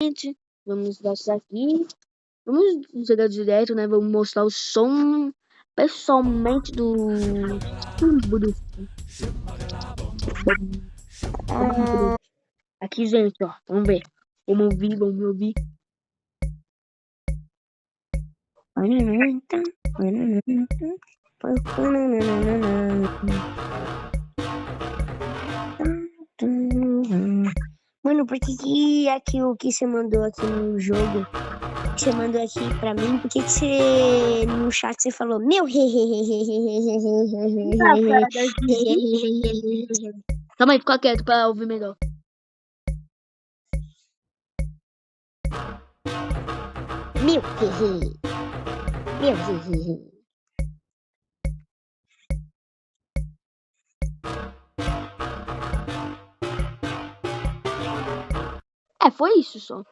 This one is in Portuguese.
Gente, vamos gastar aqui. Vamos jogar direto, né? Vamos mostrar o som pessoalmente do símbolo. Aqui, gente, ó. Vamos ver. Vamos ouvir. Mano, por que aqui o que você mandou aqui no jogo? Que você mandou aqui pra mim? Por que você no chat você falou meu? Calma aí, fica quieto pra ouvir melhor. Meu, meu, É, foi isso só.